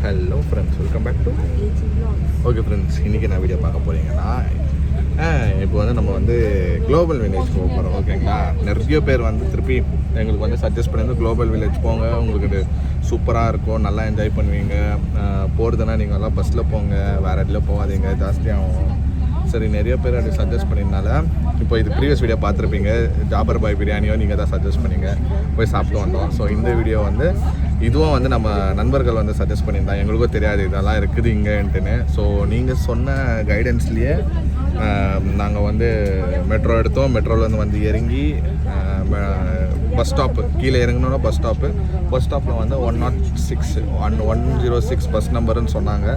Hello friends, welcome back to okay friends. இன்றைக்கி நான் video பார்க்க போகிறீங்கன்னா இப்போ வந்து நம்ம வந்து குளோபல் வில்லேஜ் போக போகிறோம். ஓகேங்களா, நிறைய பேர் வந்து திருப்பி எங்களுக்கு வந்து சஜஸ்ட் பண்ணியிருந்து குளோபல் வில்லேஜ் போங்க, உங்களுக்கு சூப்பராக இருக்கும், நல்லா என்ஜாய் பண்ணுவீங்க. போகிறதுனா நீங்கள் எல்லாம் பஸ்ஸில் போங்க, வேறு இடத்துல போகாதீங்க, ஜாஸ்தியாகும். சரி, நிறைய பேர் அப்படி சஜஸ்ட் பண்ணியிருந்தால இப்போ இது ப்ரீவியஸ் வீடியோ பார்த்துருப்பீங்க, ஜாபர் பாய் பிரியாணியோ நீங்கள் தான் சஜஸ்ட் பண்ணிங்க, போய் சாப்பிட்டு வந்தோம். ஸோ இந்த வீடியோ வந்து இதுவும் வந்து நம்ம நண்பர்கள் வந்து சஜஸ்ட் பண்ணியிருந்தாங்க, எங்களுக்கும் தெரியாது இதெல்லாம் இருக்குது இங்கேன்ட்டுன்னு. ஸோ நீங்கள் சொன்ன கைடன்ஸ்லேயே நாங்கள் வந்து மெட்ரோ எடுத்தோம். மெட்ரோலேருந்து வந்து இறங்கி பஸ் ஸ்டாப்பு கீழே இறங்கினோன்னா பஸ் ஸ்டாப்பில் வந்து 106 பஸ் நம்பருன்னு சொன்னாங்க.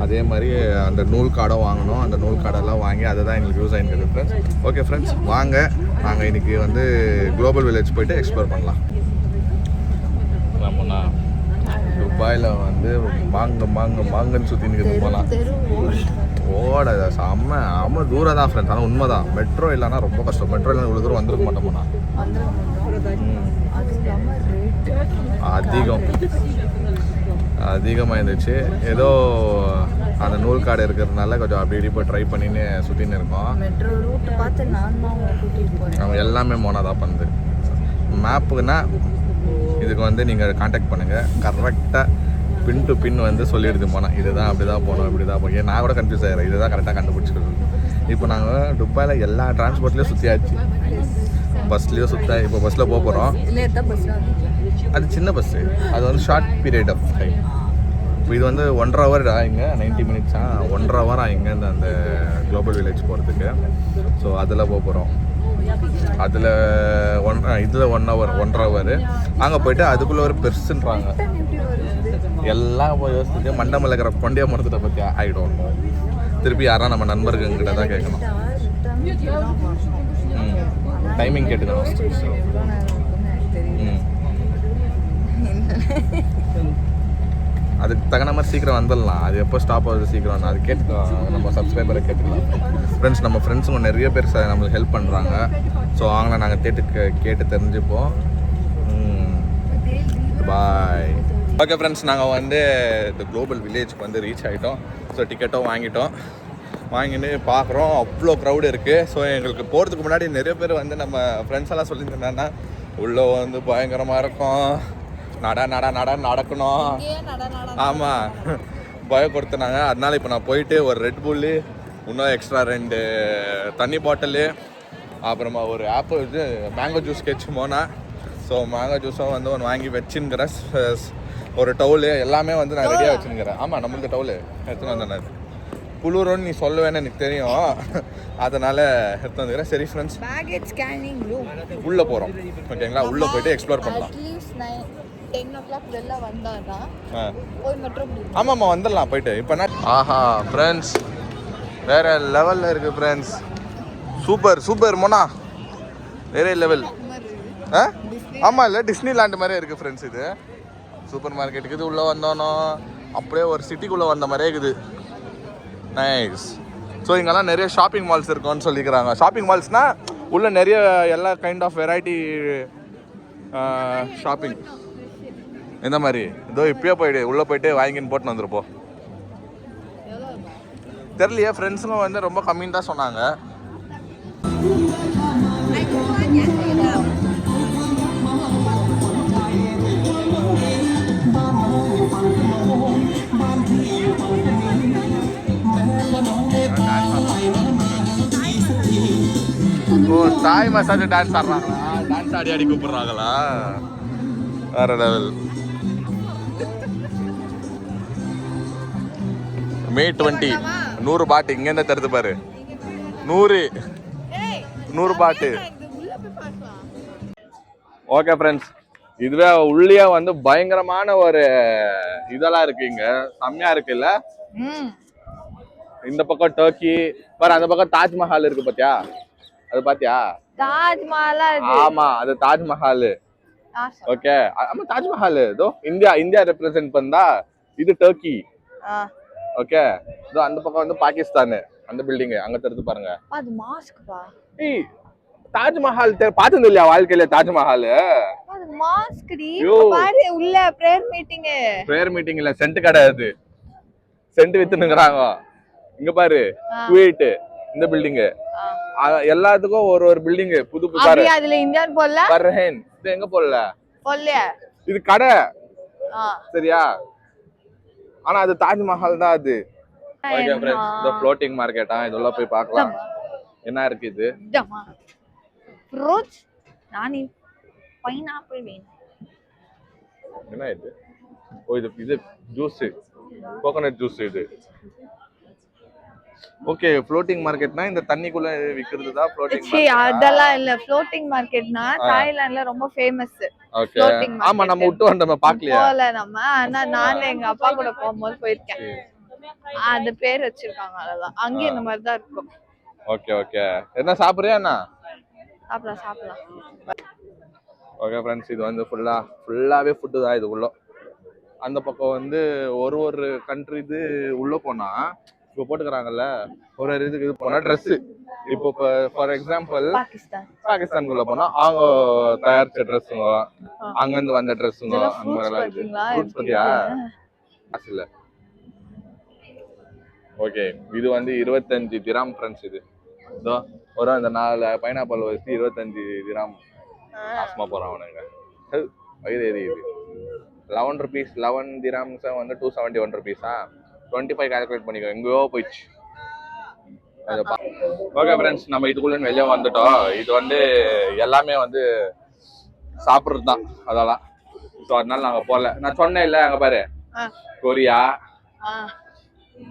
அதே மாதிரி அந்த நூல் கார்டை வாங்கினோம். அந்த நூல் கார்டெல்லாம் வாங்கி அதை தான் எங்களுக்கு யூஸ் ஆகிருக்கு ஃப்ரெண்ட்ஸ். ஓகே ஃப்ரெண்ட்ஸ், வாங்க நாங்கள் இன்றைக்கி வந்து குளோபல் வில்லேஜ் போய்ட்டு எக்ஸ்ப்ளோர் பண்ணலாம். நம்மனா துபாயில் வந்து மாங்கன்னு சுற்றி நிற்கிறது போகலாம். ஓட செம்ம தூரம் தான் ஃப்ரெண்ட்ஸ், ஆனால் உண்மை தான். மெட்ரோ இல்லைன்னா ரொம்ப கஷ்டம். மெட்ரோ இல்லைன்னா இவ்வளோ தூரம் வந்துருக்க மாட்டோம்னா அதிகமாக இருந்துச்சு. ஏதோ அந்த நூல் கார்டு இருக்கிறதுனால கொஞ்சம் அப்படி இப்படி போய் ட்ரை பண்ணின்னு சுற்றின்னு இருக்கோம். நம்ம எல்லாமே மோனா தான் பண்ணுது. மேப்புக்குன்னா இதுக்கு வந்து நீங்கள் காண்டாக்ட் பண்ணுங்கள், கரெக்டாக பின் டு பின் வந்து சொல்லிடுது போனால் இதுதான் அப்படி தான் போகணும், இப்படி தான் போகணும். நான் கூட கன்ஃபியூஸ் ஆகிறேன், இதுதான் கரெக்டாக கண்டுபிடிச்சிக்கிறது. இப்போ நாங்கள் துபாயில் எல்லா டிரான்ஸ்போர்ட்லேயும் சுற்றியாச்சு, பஸ்லேயும் இப்போ பஸ்ஸில் போக போகிறோம். அது சின்ன பஸ்ஸு, அது வந்து ஷார்ட் பீரியட் ஆஃப் டைம். இப்போ இது வந்து 1.5 hour ஆகிங்க, 90 minutes 1.5 hour ஆகிங்க அந்த குளோபல் வில்லேஜ் போகிறதுக்கு. ஸோ அதில் போக போகிறோம். அதில் இதில் 1 hour 1.5 hour அங்கே போயிட்டு அதுக்குள்ளே ஒரு பெருசுன்றாங்க. எல்லாம் போய் யோசிச்சுட்டு மண்டமில் இருக்கிற கொண்டையை மரத்தை பற்றி ஆகிடும். திருப்பி யாரா நம்ம நண்பர்கள்கிட்ட தான் கேட்கணும். டைமிங் கேட்டுக்கணும். அதுக்கு தகுந்த மாதிரி சீக்கிரம் வந்துடலாம். அது எப்போ ஸ்டாப் ஆகுது சீக்கிரம் அது கேட்டுக்கலாம். நம்ம சப்ஸ்கிரைபரை கேட்டுக்கலாம். ஃப்ரெண்ட்ஸ், நம்ம ஃப்ரெண்ட்ஸுங்க நிறைய பேர் நம்மளுக்கு ஹெல்ப் பண்ணுறாங்க. ஸோ அவங்கள நாங்கள் கேட்டு தெரிஞ்சுப்போம். பாய். ஓகே ஃப்ரெண்ட்ஸ், நாங்கள் வந்து இந்த குளோபல் வில்லேஜ்க்கு வந்து ரீச் ஆகிட்டோம். ஸோ டிக்கெட்டும் வாங்கிட்டு பார்க்குறோம். அவ்வளோ க்ரௌடு இருக்குது. ஸோ எங்களுக்கு போகிறதுக்கு முன்னாடி நிறைய பேர் வந்து நம்ம ஃப்ரெண்ட்ஸ் எல்லாம் சொல்லியிருந்தாங்கன்னா உள்ளே வந்து பயங்கரமாக இருக்கும், நடக்கணும். ஆமாம், பயம் கொடுத்துனாங்க. அதனால இப்போ நான் போயிட்டு ஒரு ரெட் புல்லு, இன்னும் எக்ஸ்ட்ரா 2 தண்ணி பாட்டிலு, அப்புறமா ஒரு ஆப்பிள் இது மேங்கோ ஜூஸ் கேட்சுமோனா. ஸோ மேங்கோ ஜூஸும் வந்து ஒன்று வாங்கி வச்சுன்னுக்கிறேன். ஒரு டவுலு எல்லாமே வந்து நான் ரெடியாக வச்சுன்னுக்கிறேன். ஆமாம், நம்மளுக்கு டவுலு எடுத்துன்னு வந்தேன். குளிரும்னு நீ சொல்லுவேன்னு எனக்கு தெரியும், அதனால் எடுத்து வந்துக்கிறேன். சரி ஃப்ரெண்ட்ஸ், உள்ளே போகிறோம். ஓகேங்களா, உள்ளே போயிட்டு எக்ஸ்ப்ளோர் பண்ணலாம். 10 o'clock வெளில வந்தானா போய் மட்டும் ஆமாம்மா வந்துடலாம் போயிட்டு. இப்போ ஆஹா ஃப்ரெண்ட்ஸ், வேறு லெவலில் இருக்குது ஃப்ரெண்ட்ஸ். சூப்பர் மோனா, வேறு லெவல். ஆமாம், இல்லை டிஸ்னி லேண்ட் மாதிரியே இருக்குது ஃப்ரெண்ட்ஸ். இது சூப்பர் மார்க்கெட்டுக்கு இது உள்ளே வந்தோன்னோ அப்படியே ஒரு சிட்டிக்குள்ளே வந்த மாதிரியே இருக்குது. நைஸ். ஸோ இங்கெல்லாம் நிறைய ஷாப்பிங் மால்ஸ் இருக்குன்னு சொல்லிக்கிறாங்க. ஷாப்பிங் மால்ஸ்னால் உள்ளே நிறைய எல்லா கைண்ட் ஆஃப் வெரைட்டி ஷாப்பிங் இந்த மாதிரி. இதோ இப்பயே போயிடு, உள்ளே போயிட்டு வாங்கின்னு போட்டுன்னு வந்துருப்போம். தெரியலையே, ஃப்ரெண்ட்ஸுங்க வந்து ரொம்ப கம்மின்னு தான் சொன்னாங்க. ஓ, தாய் மசாஜ் டான்ஸ் ஆடுறாங்களா? டான்ஸ் ஆடி கூப்பிடுறாங்களா? வேற லெவல். May 20 100 பாட்டு இங்கேருந்து தருது பாரு. 100 பாட்டு. ஓகே ஃப்ரெண்ட்ஸ், இதுவே உள்ளே வந்து பயங்கரமான ஒரு இதெல்லாம் இருக்கு. இங்க செம்மையா இருக்குல்ல. இந்த பக்கம் டர்க்கி பாரு, அந்த பக்கம் தாஜ்மஹால் இருக்கு. பாத்தியா? அது பாத்தியா? தாஜ்மஹால். ஆமா, அது தாஜ்மஹால். ஓகே, ஆமா தாஜ்மஹால். இதோ இந்தியா ரெப்ரசென்ட் பண்ணா. இது டர்க்கி. ஓகே, இதோ அந்த பக்கம் வந்து பாகிஸ்தான். அந்த பில்டிங் அங்க தெரிஞ்சு பாருங்க. அது மாஸ்க் பா. ஏய், தாஜ்மஹால் பார்த்தது இல்லையா வாழ்க்கையில தாஜ்மஹால்? அது மாஸ்க் டி. ஐயோ. பாரு உள்ள பிரேயர் மீட்டிங். பிரேயர் மீட்டிங் இல்ல, சென்ட் கடை அது. சென்ட் வித்துனுங்கறாங்க. இங்க பாரு குவைட் இந்த பில்டிங். எல்லாத்துக்கும் ஒரு ஒரு பில்டிங் புது புது பாரு. அப்படியே அதுல இந்தியன் போடல. பர்ஹேன் இது எங்க போடல? போடலையா? இது கடை. சரியா? ஆனா அது தாஜ்மஹால் தான் அது. ஓகே फ्रेंड्स, இந்த ஃப்ளோட்டிங் மார்க்கெட்டா இதெல்லாம் போய் பார்க்கலாம். என்ன இருக்கு இது? ஃப்ரூட்ஸ். நானி பைனாப்பிள் வேணும். என்ன இது? ஓ இது ஜூஸ், கோகனட் ஜூஸ் இது. ஓகே, ஃப்ளோட்டிங் மார்க்கெட்னா இந்த தண்ணிக்குள்ள விக்கிறது தான் ஃப்ளோட்டிங் மார்க்கெட். அதெல்லாம் இல்ல. ஃப்ளோட்டிங் மார்க்கெட்னா தாய்லாந்துல ரொம்ப ஃபேமஸ். ஓகே. ஆமா, நம்ம விட்டு வந்தோம் பார்க்கலையா? போல நம்ம. ஆனா நான் எங்க அப்பா கூட போகும்போது போயிருக்கேன். அது பேர் வச்சிருக்காங்க அதான். அங்க இந்த மாதிரி தான் இருக்கும். Okay okay. என்ன சாப்பிடுறியா என்ன? சாப்பிடலாம். ஓகே ஃப்ரெண்ட்ஸ், இது வந்து ஃபுல்லாவே ஃபுட் தான் இது உள்ள. அந்த பக்கம் வந்து ஒரு கண்ட்ரி இது உள்ள போனா இப்போ போட்டுக்கிறாங்கல்ல, ஒரு இதுக்கு இது போனா ட்ரெஸ். இப்போ ஃபார் எக்ஸாம்பிள் பாகிஸ்தானுக்குள்ள போனா அவங்க தயாரிச்ச ட்ரெஸ்ஸுங்க, அங்கிருந்து வந்த ட்ரெஸ்ஸுங்க, அந்த மாதிரிலாம் இருக்கு. ஃப்ரூட்ஸ் பத்தியா? காசு இல்ல. ஓகே, இது வந்து 25 திராம் ஃப்ரெண்ட்ஸ். இது இதோ ஒரு அந்த 4 பைனாப்பிள் வச்சு 25 திராம். ஆஸ்மா போறான் அவனுங்க. வயிறு எரியுது. 11 rupees 11 dirhams வந்து 271 rupees. 25 கால்குலேட் பண்ணிக்கோ. எங்கேயோ போயிடுச்சு. ஓகே ஃப்ரெண்ட்ஸ், நம்ம இதுக்குள்ள வெளியே வந்துட்டோம். இது வந்து எல்லாமே வந்து சாப்பிட்றது தான் அதெல்லாம். ஸோ அதனால நாங்கள் போகல. நான் சொன்னேன் இல்லை, அங்கே பாரு கொரியா,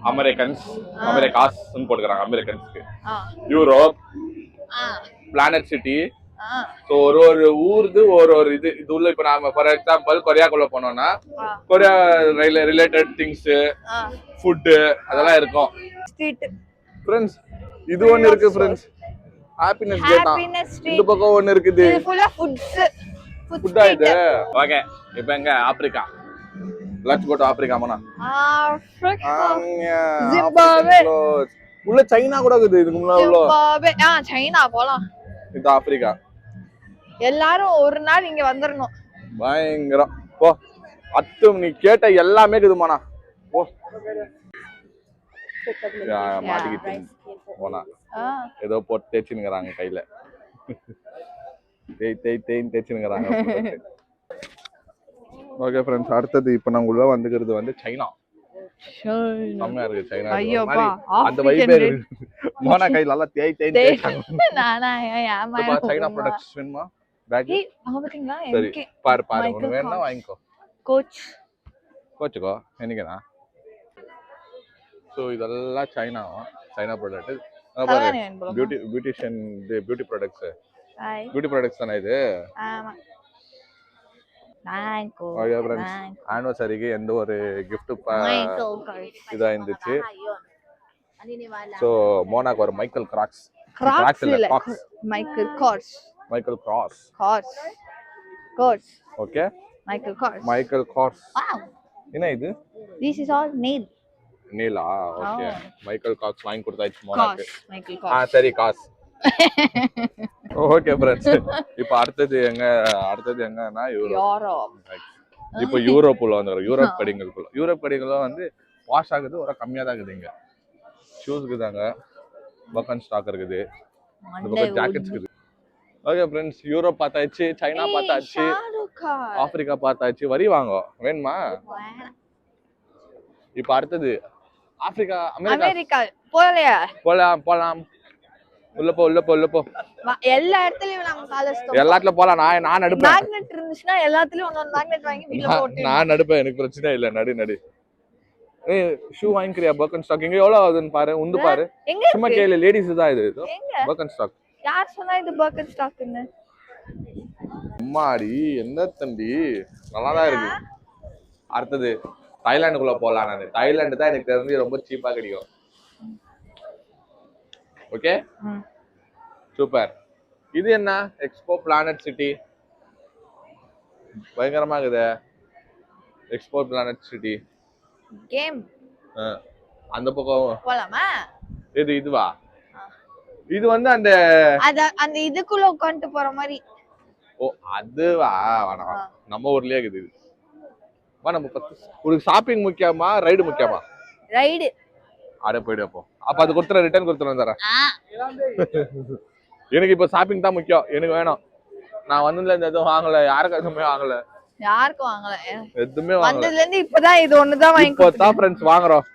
அமெரிக்காஸ்ன்னு போட்டுக்கிறாங்க. அமெரிக்கன்ஸ்க்கு யூரோப், பிளானட் சிட்டி. ஸோ ஒரு ஊருக்கு ஒரு இது உள்ள. இப்போ நாம ஃபார் எக்ஸாம்பிள் கொரியாக்குள்ள போனோம்னா கொரியா ரிலேட்டட் திங்ஸ், ஃபுட்டு அதெல்லாம் இருக்கும். ஃப்ரெண்ட்ஸ், இது ஒன்று இருக்கு ஃப்ரெண்ட்ஸ், ஹாப்பினஸ் கேட்டா. இந்த பக்கம் ஒன்று இருக்குது, ஃபுட்டா இது. ஓகே, இப்போ எங்க Africa. Let's go to Africa. மனா ஜிம்பாப்வே. உள்ள சைனா கூட இருக்குது. இதுக்கு முன்னாடி ஜிம்பாப்வே. சைனா போலாம். இது ஆப்பிரிக்கா. எல்லாரும் ஒரு நாள் இங்க வந்துடணும். பயங்கரம். போ அத்து, நீ கேட்ட எல்லாமே இருக்குதுமாண்ணா. போ மாட்டிக்கிட்டு போனா ஏதோ போட்டு தேய்ச்சினுங்கிறாங்க கையில. தேய்ன்னு தேய்ச்சினுங்கிறாங்க. ஓகே ஃப்ரெண்ட்ஸ், அடுத்தது இப்போ நாங்கள் உள்ள வந்துக்கிறது வந்து சைனா. செம்மையா இருக்கு சைனா. அந்த வைபே இருக்கு. மோனா கையில எல்லாம் தேய்ச்சாங்க. சைனா ப்ராடக்ட்ஸ் வேணுமா? பேக் சரி, பாரு ஒன்று வேணும்னா வாங்கிக்கோ. கோச்சுக்கோ என்னைக்குண்ணா. ஸோ இதெல்லாம் சைனா ப்ராடக்ட். பியூட்டி ப்ராடக்ட்ஸ் தானே இது. ஆனிவர்சரிக்கு எந்த ஒரு கிஃப்ட் இதா இருந்துச்சு. ஸோ மோனாக்கு ஒரு Michael Crocs. Okay, Michael Kors. என்ன இது? This is all nail. நீலா. ஓகே, மைக்கேல் கார்ஸ் வாங்கி கொடுத்தாச்சு மோனாக்கு. சரி, காஸ். ஓகே ஃப்ரெண்ட்ஸ், இப்போ அடுத்தது எங்கன்னா யூரோப். இப்போ யூரோப்புல வந்து யூரோப் கடைகளுக்குள்ள வந்து வாஷ் ஆகுது ஒரு கம்மியா தான் இருக்குது. இங்க ஷூஸ்க்கு தாங்க பக்கன் ஸ்டாக் இருக்குது. இந்த பக்கம் ஜாக்கெட்ஸ் இருக்குது. ஓகே ஃப்ரெண்ட்ஸ், யூரோப் பார்த்தாச்சு, சைனா பார்த்தாச்சு, ஆப்பிரிக்கா பார்த்தாச்சு. வரி வாங்க வேணுமா? இப்போ அடுத்தது ஆப்பிரிக்கா, அமெரிக்கா. போலாம். உள்ள போ. எல்லா இடத்துலயும் நாம காலேஜ் எல்லாத்துல போலாம். நான் நடுப்பேன். மேக்னெட் இருந்துச்சுனா எல்லாத்துலயும் ஒவ்வொரு மேக்னெட் வாங்கி வீட்ல போட்டு நான் நடுப்பேன். எனக்கு பிரச்சனை இல்ல. நடு. ஏய், ஷூ வாங்கிக்கிறியா? பர்கன் ஸ்டாக் எங்க எவ்வளவு ஆகுதுன்னு பாரு. உந்து பாரு. சும்மா கேளு. லேடிஸ் தான் இது. பர்கன் ஸ்டாக். யார் சொன்னா இது பர்கன் ஸ்டாக்னு? அம்மாடி, என்ன தம்பி, நல்லா தான் இருக்கு. அடுத்தது தாய்லாந்துக்குள்ள போலாம். நான் தாய்லாந்து தான் எனக்கு தெரிஞ்சு ரொம்ப சீப்பா கிடைக்கும். Okay, super. இது என்ன? Expo planet city. பயங்கரமா இருக்குது. Expo planet city game. அந்த பக்கம் போலாமா? இதுவா? இது வந்து அந்த அந்த இதுக்குள்ள உட்கார்ந்து போற மாதிரி. ஓ அதுவா வேணாம் நம்ம ஊர்லயே இருக்குது இது. வா நம்ம ஒரு ஷாப்பிங் முக்கியமா ரைடு முக்கியமா? ரைடு. அட போய்டு அப்போ. அப்ப அது கொடுத்துற ரிட்டர்ன் கொடுத்துற தரேன். எனக்கு இப்ப ஷாப்பிங் தான் முக்கியம். எனக்கு வேணும். நான் வந்ததுல இருந்து எதுவும் வாங்கல. யாருக்கு எதுவுமே வாங்கல. யாருக்கும் வாங்கல. எதுவுமே வாங்கல. வந்ததுல இருந்து இப்பதான் இது ஒண்ணு தான் வாங்கி இப்போ தான் फ्रेंड्स வாங்குறோம்.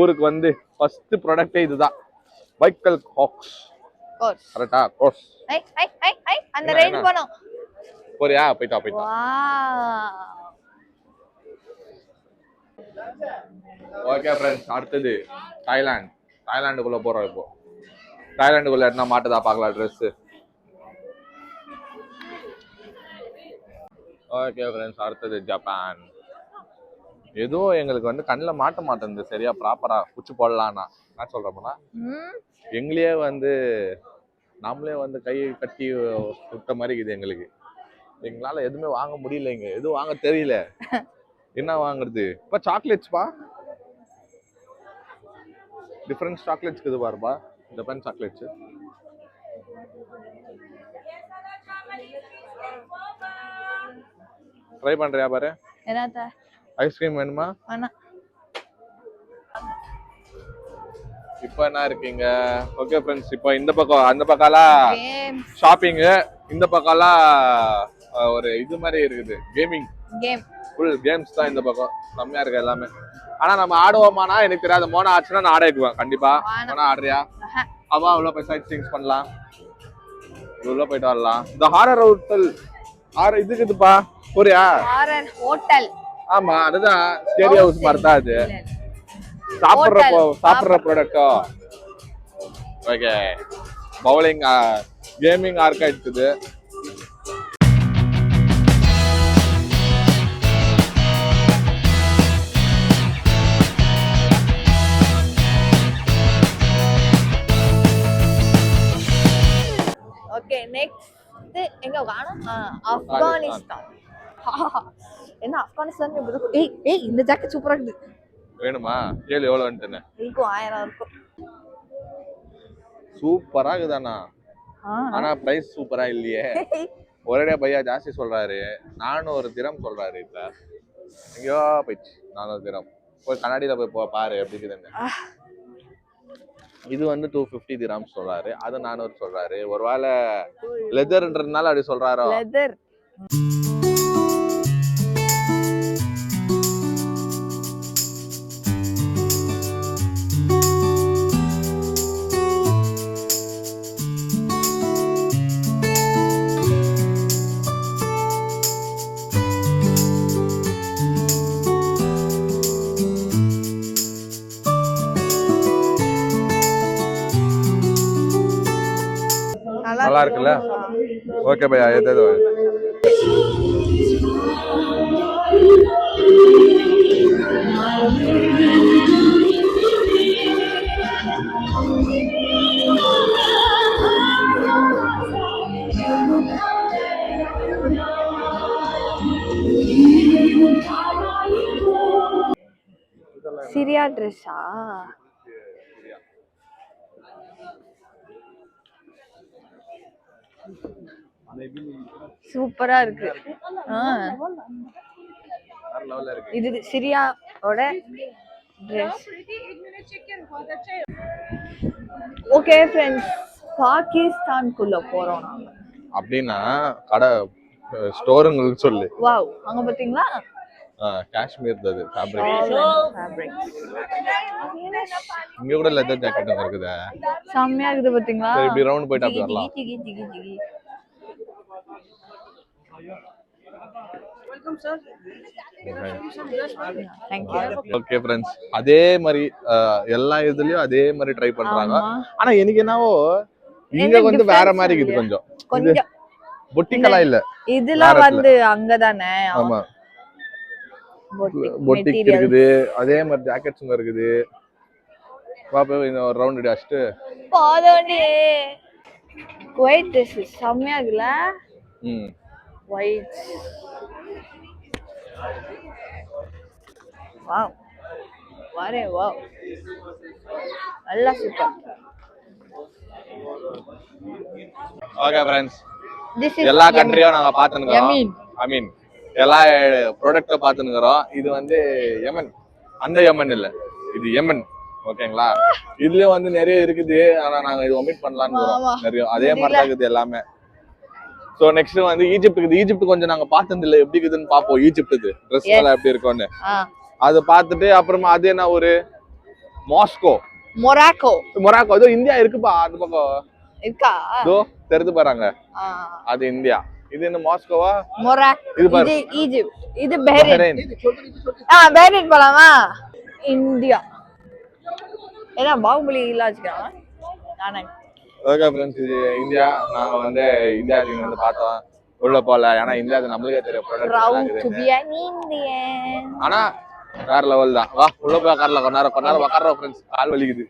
ஊருக்கு வந்து ஃபர்ஸ்ட் ப்ராடக்ட்டே இதுதான். வைக்கல் காக்ஸ். கோர்ஸ். கரெக்ட்டா? கோர்ஸ். ஐ அந்த ரைடு போறோம். போறியா? போய்டா. வாவ். ஓகே फ्रेंड्स அடுத்து தாய்லாந்துக்குள்ள போறோம் இப்போ. தாய்லாந்துக்குள்ள என்ன மாட்டதா பார்க்கலாம் Dress. ஓகே फ्रेंड्स அடுத்து ஜப்பான். ஏதோ எங்களுக்கு வந்து கண்ணுல மாட்ட மாட்டேங்குது சரியா ப்ராப்பரா குச்சி போடலாம்னா நான் சொல்றேன்னா எங்களையே வந்து நாமளே வந்து கை கட்டி விட்ட மாதிரி இருக்குது எங்களுக்கு. எங்களால எதுவுமே வாங்க முடியலைங்க. எதுவும் வாங்க தெரியல. என்ன வாங்குறது? இப்ப சாக்லேட்ஸ்பா டிஃபரண்ட் சாக்லேட்ஸ் இது பாருப்பா. ஜப்பான் சாக்லேட்ஸ் ட்ரை பண்றியா பாரு. என்னடா ஐஸ்கிரீம் வேணுமா? வேணாம். இப்போ என்ன இருக்கீங்க? ஓகே ஃப்ரெண்ட்ஸ் இப்போ இந்த பக்கம் அந்த பக்கம்ல ஷாப்பிங், இந்த பக்கம்லாம் ஒரு இது மாதிரி இருக்குது கேமிங். ஃபுல் கேம்ஸ் தான் இந்த பக்கம். செம்மையா இருக்கு எல்லாமே. ஆனா நம்ம ஆடுவோமானா எனக்கு தெரியாது. மோனா ஆச்சுன்னா நான் ஆடிக்குவேன் கண்டிப்பா. மோனா ஆடுறியா? அவா உள்ள போய் சைட் சீயிங்ஸ் பண்ணலாம். உள்ள போயிட்டு வரலாம். இந்த ஹாரர் ஹோட்டல் இதுக்குதுப்பா. போறியா? Horror hotel. ஆமா அதுதான் ஸ்டேடி ஹவுஸ் மாதிரி தான் அது. சாப்பிடுற ப்ராடக்ட்டோ. ஓகே பவுலிங் கேமிங் ஆர்கேட் இருக்குது. ஓகே நெக்ஸ்ட் எங்க காணோம்? ஆப்கானிஸ்தான். என்ன ஆப்கானிஸ்தான்? ஏய் இந்த ஜாக்கெட் சூப்பரா இருக்கு. வேணுமா? கேளு எவ்வளவு வந்துட்டேன்னு. இருக்கும் 1000 இருக்கும். சூப்பரா இருக்குதானா? ஆனா பிரைஸ் சூப்பரா இல்லையே. ஒரே பையா ஜாஸ்தி சொல்றாரு. 400 திரம் சொல்றாரு. இப்ப எங்கயோ போயிடுச்சு 400 திரம். போய் கண்ணாடியில போய் பாரு எப்படி இருக்குதுன்னு. இது வந்து 250 திரம்ஸ் சொல்றாரு. அது 400 சொல்றாரு. ஒருவேளை லெதர்ன்றதுனால அப்படி சொல்றாரோ? லெதர். நல்லா இருக்குல்ல? ஓகே பையா ஏதோ சிரியா ட்ரெஸ்ஸா? சூப்பரா இருக்கு. இது சிரியாவோட ட்ரெஸ். ஓகே ஃப்ரெண்ட்ஸ் பாகிஸ்தானுக்குள்ள போறோம் நாங்க. அப்படின்னா கடை ஸ்டோருங்களுக்கு சொல்லு. வாவ் அங்க பாத்தீங்களா? காஷ்மீர் அது ஃபேப்ரிக். இங்க கூட லெதர் ஜாக்கெட் இருக்குது. செம்மையா இருக்குது பாத்தீங்களா? இப்படி ரவுண்ட் போயிட்டு அப்படி வரலாம். Welcome sir. Thank you. Okay friends அதே மாதிரி எல்லா இதுலயும் அதே மாதிரி ட்ரை பண்றாங்க. ஆனா எனக்கு என்னவோ இங்க வந்து வேற மாதிரி இருக்குது கொஞ்சம். பொட்டிக்கலா இல்ல. இதெல்லாம் வந்து அங்க தானே. ஆமா. பொட்டிக் இருக்குது. அதே மாதிரி ஜாக்கெட்ஸ் இருக்குது. பாப்பா இந்த ஒரு ரவுண்ட் அடிச்சிட்டு போதோடி. ஒயிட் Dress செம்மையா இருக்குல? ஒயிட். வாவ். வாரே வாவ். நல்லா super. Okay friends, This is எல்லா கண்ட்ரியும் நாங்க பாத்துக்கிறோம். Yemen. ஐ மீன் எல்லா ப்ராடக்ட்ட பாத்துக்கிறோம். இது வந்து யமன், அந்த யமன் இல்ல, இது யமன். ஓகேங்களா? இதுலயும் வந்து நிறைய இருக்குது. ஆனா நாங்க இது ஒமிட் பண்ணலாம்னு நிறைய அதே மாதிரி தான் இருக்குது எல்லாமே. சோ நெக்ஸ்ட் வந்து ஈஜிப்ட் இருக்குது. ஈஜிப்ட் கொஞ்சம் நாங்க பார்த்தது இல்ல, எப்படி இருக்குதுன்னு பாப்போம். ஈஜிப்ட்டுக்கு ட்ரெஸ் எல்லாம் எப்படி இருக்கும்னு அது பார்த்துட்டு அப்புறமா அது என்ன ஒரு மொராக்கோ ஏதோ இந்தியா இருக்குப்பா அது பக்கம் இருக்கா? இதோ தெரிஞ்சு பாருங்க, அது இந்தியா. இது என்ன மாஸ்கோவா? இது பாரு, ஈஜிப்ட். இது பஹ்ரைன். பஹ்ரைன் போலாமா? இந்தியா. ஏன்னா பாகுபலி இல்லாச்சுக்கிறாங்க. நானே ஓகே ஃப்ரெண்ட்ஸ், இது இந்தியா. நாங்க வந்து இந்தியா வந்து பார்த்தோம், உள்ள போல. ஏன்னா இந்தியா நம்மளுக்கே தெரியும் ப்ராடக்ட். ஆனா வேற லெவல் தான். வா உள்ள போய் உட்காரலாம், கொஞ்ச நேரம் உட்காரோம் ஃப்ரெண்ட்ஸ், கால் வலிக்குது.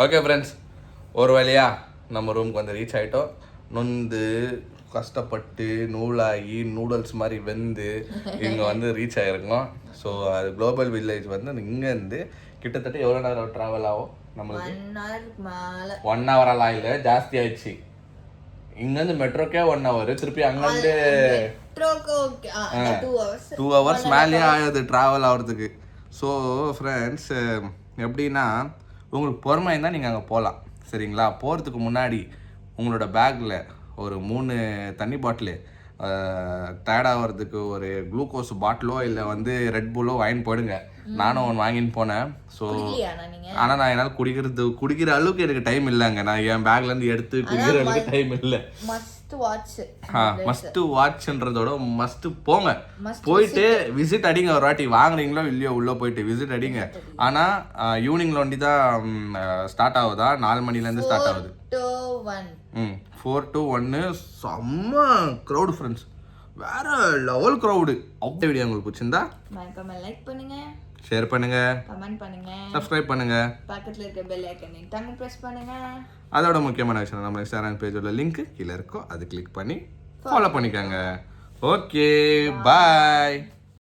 ஓகே ஃப்ரெண்ட்ஸ், ஒரு வழியா நம்ம ரூமுக்கு வந்து ரீச் ஆகிட்டோம். நொந்து கஷ்டப்பட்டு நூலாகி நூடுல்ஸ் மாதிரி வெந்து இங்கே வந்து ரீச் ஆகிருக்கோம். ஸோ அது குளோபல் வில்லேஜ் வந்து இங்கேருந்து கிட்டத்தட்ட எவ்வளோ நேரம் ட்ராவல் ஆகும் நம்மளுக்கு? 1 hour எல்லாம் இல்லை, ஜாஸ்தி ஆயிடுச்சு. இங்கேருந்து மெட்ரோக்கே 1 hour, திருப்பி அங்கேருந்து 2 hours மேலேயே ஆகுது ட்ராவல் ஆகிறதுக்கு. ஸோ ஃப்ரெண்ட்ஸ், எப்படின்னா உங்களுக்கு பொறுமை இருந்தால் நீங்கள் அங்கே போகலாம், சரிங்களா? போகிறதுக்கு முன்னாடி உங்களோட பேக்கில் ஒரு 3 தண்ணி பாட்டிலு, டயர்ட் ஆகிறதுக்கு ஒரு குளுக்கோஸ் பாட்டிலோ இல்லை வந்து ரெட் புல்லோ வாங்கின்னு போயிடுங்க. நானும் ஒன்று வாங்கின்னு போனேன். ஸோ ஆனால் நான் என்னால் குடிக்கிற அளவுக்கு எனக்கு டைம் இல்லைங்க. நான் என் பேக்லேருந்து எடுத்து குடிக்கிற அளவுக்கு டைம் இல்லை. மஸ்ட் வாட்ச்ன்றதோட மஸ்ட் போங்க, போயிட்டு விசிட் அடிங்க. ஒரு வாட்டி வாங்குறீங்களோ இல்லையோ உள்ள போயிட்டு விசிட் அடிங்க. ஆனா ஈவினிங்ல ஒண்டி தான் ஸ்டார்ட் ஆகுதா? 4 மணிலேருந்து ஸ்டார்ட் ஆகுது. 4 to 1 செம்ம க்ரௌடு ஃப்ரெண்ட்ஸ், வேற லெவல் க்ரௌடு. அப்படியே வீடியோ உங்களுக்கு பிடிச்சிருந்தா லைக் பண்ணுங்க, ஷேர் பண்ணுங்க, கமெண்ட் பண்ணுங்க, சப்ஸ்கிரைப் பண்ணுங்க, பக்கத்துல இருக்க பெல் ஐகானை டங் பிரஸ் பண்ணுங்க. அதோட முக்கியமான விஷயம், நம்ம இன்ஸ்டாகிராம் பேஜோட லிங்க் கீழே இருக்கும், அது கிளிக் பண்ணி ஃபாலோ பண்ணிக்கோங்க. ஓகே, பாய்.